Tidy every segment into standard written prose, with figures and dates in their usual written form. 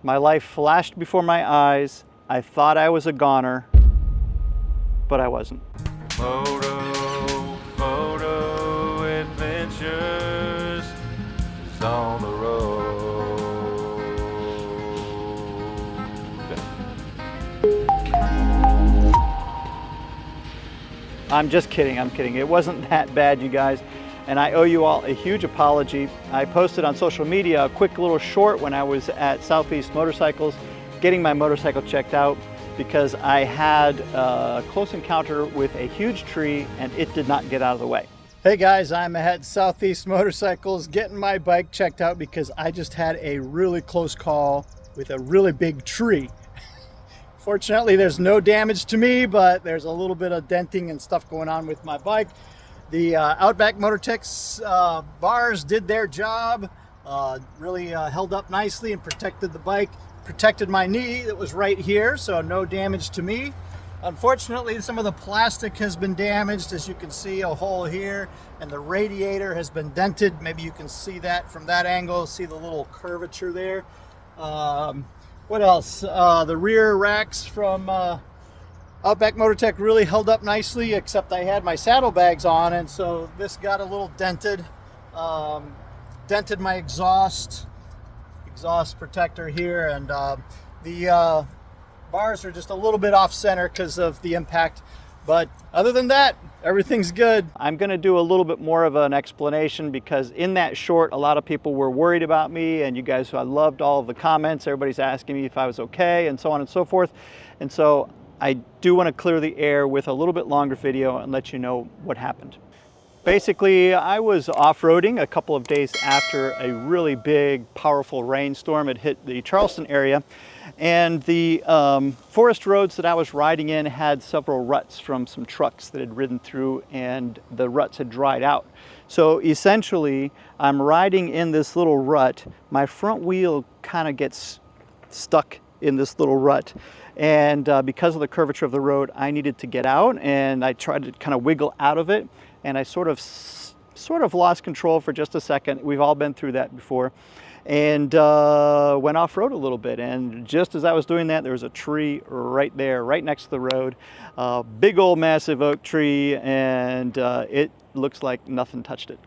My life flashed before my eyes. I thought I was a goner, but I wasn't. Moto adventures is on the road. I'm just kidding, I'm kidding. It wasn't that bad, you guys. And I owe you all a huge apology. I posted on social media a quick little short when I was at Southeast Motorcycles getting my motorcycle checked out because I had a close encounter with a huge tree and it did not get out of the way. Hey guys, I'm at Southeast Motorcycles getting my bike checked out because I just had a really close call with a really big tree. Fortunately, there's no damage to me, but there's a little bit of denting and stuff going on with my bike. The Outback Motortex bars did their job, really held up nicely and protected the bike, protected my knee that was right here, so no damage to me. Unfortunately, some of the plastic has been damaged, as you can see, a hole here, and the radiator has been dented. Maybe you can see that from that angle, see the little curvature there. What else? The rear racks from Outback Motortech really held up nicely, except I had my saddlebags on, and so this got a little dented. Dented my exhaust protector here, and the bars are just a little bit off center because of the impact. But other than that, everything's good. I'm going to do a little bit more of an explanation because in that short, a lot of people were worried about me, and you guys, I loved all of the comments. Everybody's asking me if I was okay and so on and so forth. And so I do want to clear the air with a little bit longer video and let you know what happened. Basically, I was off-roading a couple of days after a really big, powerful rainstorm had hit the Charleston area. And the forest roads that I was riding in had several ruts from some trucks that had ridden through, and the ruts had dried out. So essentially, I'm riding in this little rut. My front wheel kind of gets stuck in this little rut. And because of the curvature of the road, I needed to get out, and I tried to kind of wiggle out of it. And I sort of lost control for just a second. We've all been through that before. And went off-road a little bit, and just as I was doing that, there was a tree right there, right next to the road, big old massive oak tree, and it looks like nothing touched it.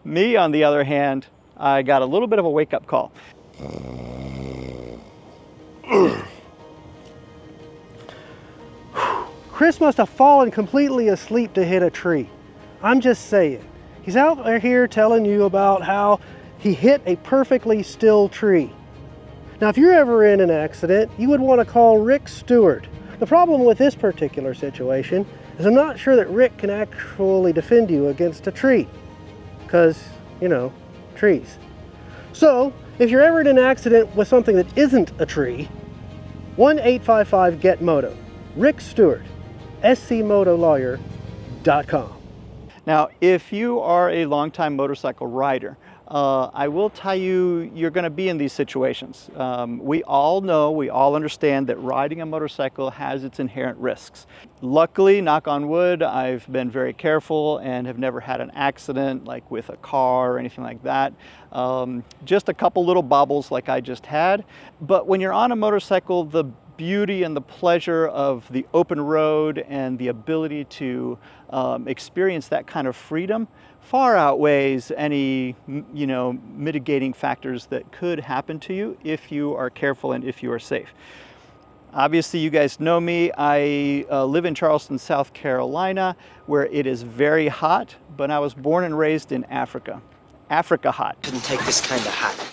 Me, on the other hand, I got a little bit of a wake-up call. Chris must have fallen completely asleep to hit a tree. I'm just saying. He's out here telling you about how he hit a perfectly still tree. Now, if you're ever in an accident, you would want to call Rick Stewart. The problem with this particular situation is I'm not sure that Rick can actually defend you against a tree. Because, you know, trees. So, if you're ever in an accident with something that isn't a tree, 1-855-GET-MOTO. Rick Stewart, scmotolawyer.com. Now, if you are a longtime motorcycle rider, I will tell you, you're going to be in these situations. We all know, we all understand that riding a motorcycle has its inherent risks. Luckily, knock on wood, I've been very careful and have never had an accident like with a car or anything like that. Just a couple little bobbles like I just had. But when you're on a motorcycle, the beauty and the pleasure of the open road and the ability to experience that kind of freedom far outweighs any, you know, mitigating factors that could happen to you if you are careful and if you are safe. Obviously, you guys know me. I live in Charleston, South Carolina, where it is very hot, but I was born and raised in Africa. Africa hot. Couldn't take this kind of hot.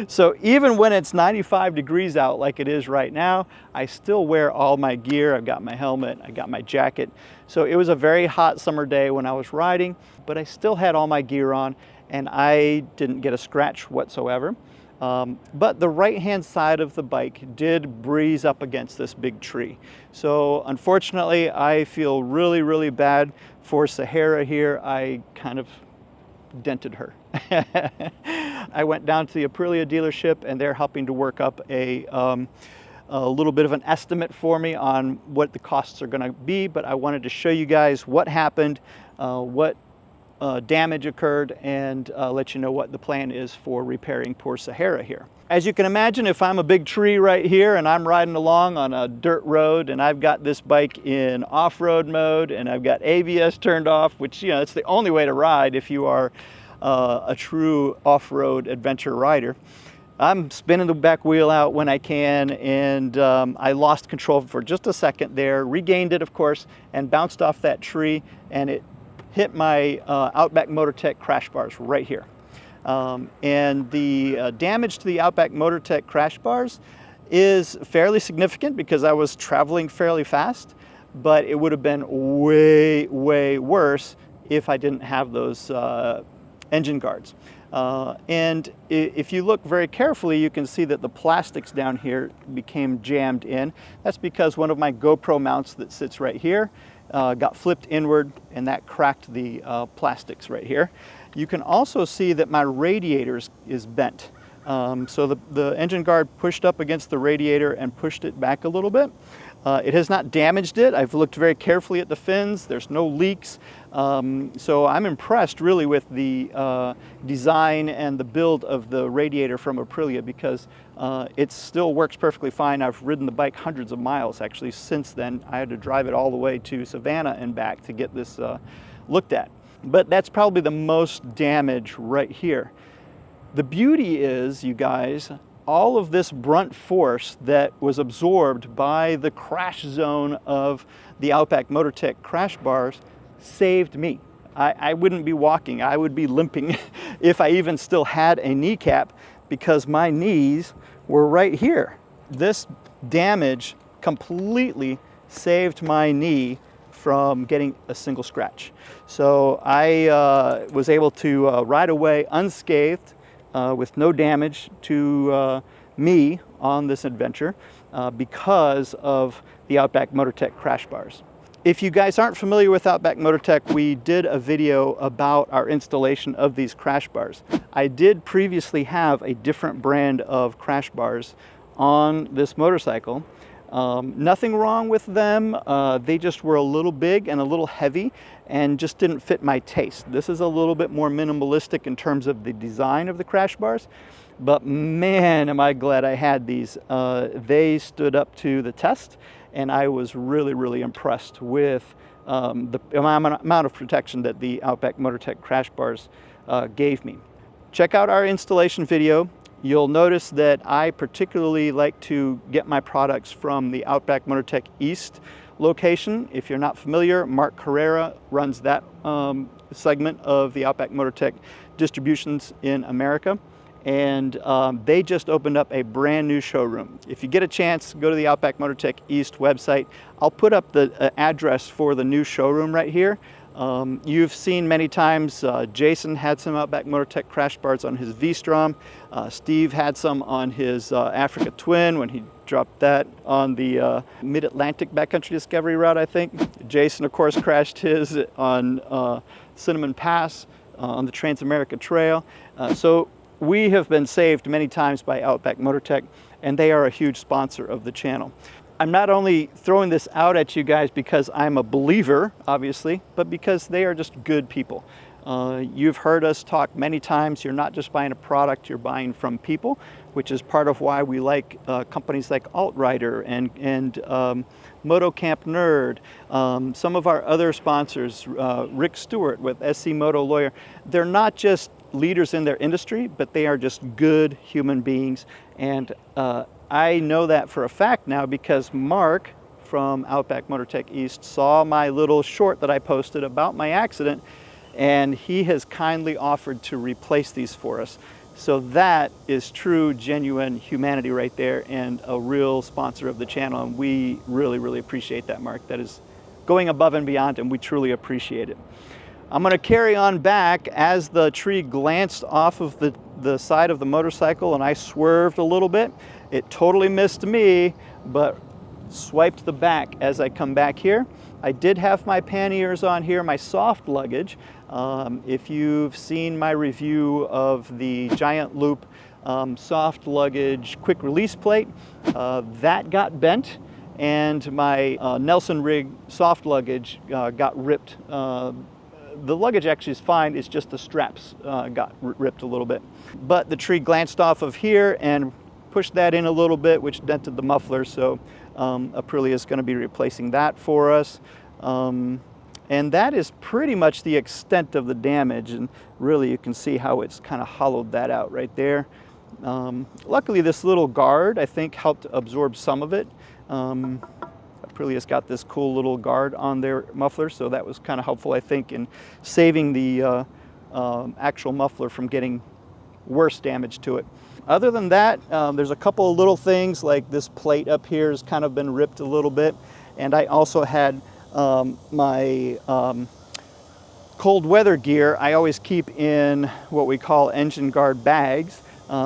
So even when it's 95 degrees out like it is right now, I still wear all my gear. I've got my helmet, I got my jacket. So it was a very hot summer day when I was riding, but I still had all my gear on and I didn't get a scratch whatsoever. But the right-hand side of the bike did breeze up against this big tree. So unfortunately, I feel really, really bad for Sahara here. I kind of dented her. I went down to the Aprilia dealership and they're helping to work up a little bit of an estimate for me on what the costs are going to be, but I wanted to show you guys what happened, what damage occurred and let you know what the plan is for repairing poor Sahara here. As you can imagine, if I'm a big tree right here and I'm riding along on a dirt road and I've got this bike in off-road mode and I've got ABS turned off, which, you know, it's the only way to ride if you are a true off-road adventure rider. I'm spinning the back wheel out when I can, and I lost control for just a second there, regained it, of course, and bounced off that tree, and it hit my Outback MotoTech crash bars right here. And the damage to the Outback MotoTech crash bars is fairly significant because I was traveling fairly fast, but it would have been way, way worse if I didn't have those engine guards. And if you look very carefully, you can see that the plastics down here became jammed in. That's because one of my GoPro mounts that sits right here got flipped inward, and that cracked the plastics right here. You can also see that my radiator is bent. So the engine guard pushed up against the radiator and pushed it back a little bit. It has not damaged it. I've looked very carefully at the fins. There's no leaks. So I'm impressed really with the design and the build of the radiator from Aprilia, because it still works perfectly fine. I've ridden the bike hundreds of miles actually since then. I had to drive it all the way to Savannah and back to get this looked at. But that's probably the most damage right here. The beauty is, you guys, all of this brunt force that was absorbed by the crash zone of the Outback MotoTech crash bars saved me. I wouldn't be walking, I would be limping if I even still had a kneecap, because my knees were right here. This damage completely saved my knee from getting a single scratch. So I was able to ride away unscathed with no damage to me on this adventure because of the Outback MotoTech crash bars. If you guys aren't familiar with Outback MotoTech, we did a video about our installation of these crash bars. I did previously have a different brand of crash bars on this motorcycle. Nothing wrong with them. They just were a little big and a little heavy and just didn't fit my taste. This is a little bit more minimalistic in terms of the design of the crash bars, but man, am I glad I had these. They stood up to the test, and I was really, really impressed with the amount of protection that the Outback MotoTech crash bars gave me. Check out our installation video. You'll notice that I particularly like to get my products from the Outback MotoTech East location. If you're not familiar, Mark Carrera runs that segment of the Outback MotoTech distributions in America. And they just opened up a brand new showroom. If you get a chance, go to the Outback MotoTech East website. I'll put up the address for the new showroom right here. You've seen many times, Jason had some Outback MotoTech crash bars on his V-Strom. Steve had some on his Africa Twin when he dropped that on the Mid-Atlantic Backcountry Discovery route, I think. Jason, of course, crashed his on Cinnamon Pass on the Trans-America Trail. So we have been saved many times by Outback MotoTech, and they are a huge sponsor of the channel. I'm not only throwing this out at you guys because I'm a believer, obviously, but because they are just good people. You've heard us talk many times, you're not just buying a product, you're buying from people, which is part of why we like companies like Altrider and Moto Camp Nerd. Some of our other sponsors, Rick Stewart with SC Moto Lawyer, they're not just leaders in their industry, but they are just good human beings. And I know that for a fact now because Mark from Outback MotoTech East saw my little short that I posted about my accident, and he has kindly offered to replace these for us. So that is true, genuine humanity right there, and a real sponsor of the channel, and we really, really appreciate that, Mark. That is going above and beyond, and we truly appreciate it. I'm going to carry on back as the tree glanced off of the side of the motorcycle and I swerved a little bit. It totally missed me, but swiped the back as I come back here. I did have my panniers on here, my soft luggage. If you've seen my review of the Giant Loop soft luggage quick release plate, that got bent, and my Nelson Rig soft luggage got ripped the luggage actually is fine, it's just the straps got ripped a little bit. But the tree glanced off of here and pushed that in a little bit, which dented the muffler, so Aprilia is going to be replacing that for us. And that is pretty much the extent of the damage, and really you can see how it's kind of hollowed that out right there. Luckily this little guard, I think, helped absorb some of it. Aprilia's got this cool little guard on their muffler, so that was kind of helpful, I think, in saving the actual muffler from getting worse damage to it. Other than that, there's a couple of little things, like this plate up here has kind of been ripped a little bit, and I also had my cold weather gear I always keep in what we call engine guard bags.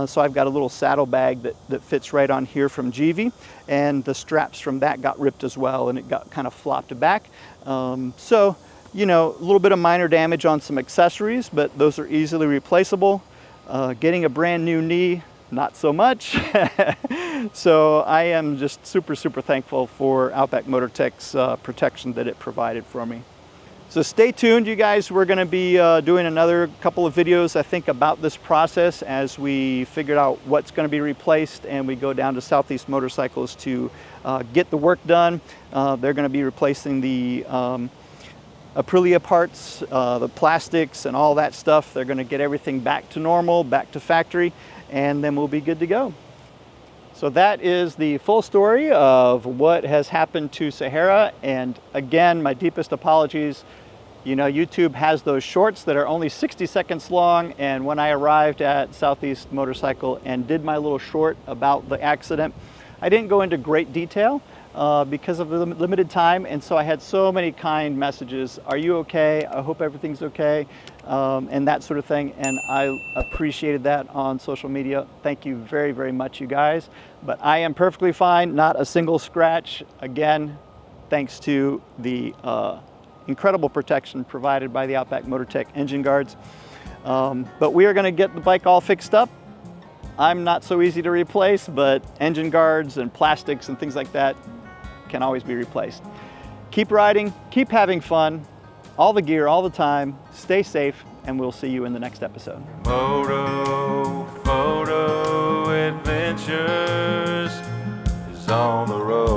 So I've got a little saddle bag that fits right on here from GV, and the straps from that got ripped as well, and it got kind of flopped back. So, you know, a little bit of minor damage on some accessories, but those are easily replaceable. Getting a brand new knee, not so much. So I am just super, super thankful for Outback Motortech's protection that it provided for me. So stay tuned, you guys. We're going to be doing another couple of videos, I think, about this process as we figured out what's going to be replaced, and we go down to Southeast Motorcycles to get the work done. They're going to be replacing the Aprilia parts, the plastics and all that stuff. They're going to get everything back to normal, back to factory, and then we'll be good to go. So that is the full story of what has happened to Sahara. And again, my deepest apologies. You know, YouTube has those shorts that are only 60 seconds long. And when I arrived at Southeast Motorcycle and did my little short about the accident, I didn't go into great detail because of the limited time. And so I had so many kind messages. Are you okay? I hope everything's okay. And that sort of thing. And I appreciated that on social media. Thank you very, very much, you guys. But I am perfectly fine, not a single scratch. Again, thanks to the incredible protection provided by the Outback Motortech engine guards. But we are going to get the bike all fixed up. I'm not so easy to replace, but engine guards and plastics and things like that can always be replaced. Keep riding, keep having fun, all the gear, all the time, stay safe, and we'll see you in the next episode. Moto Photo Adventures is on the road.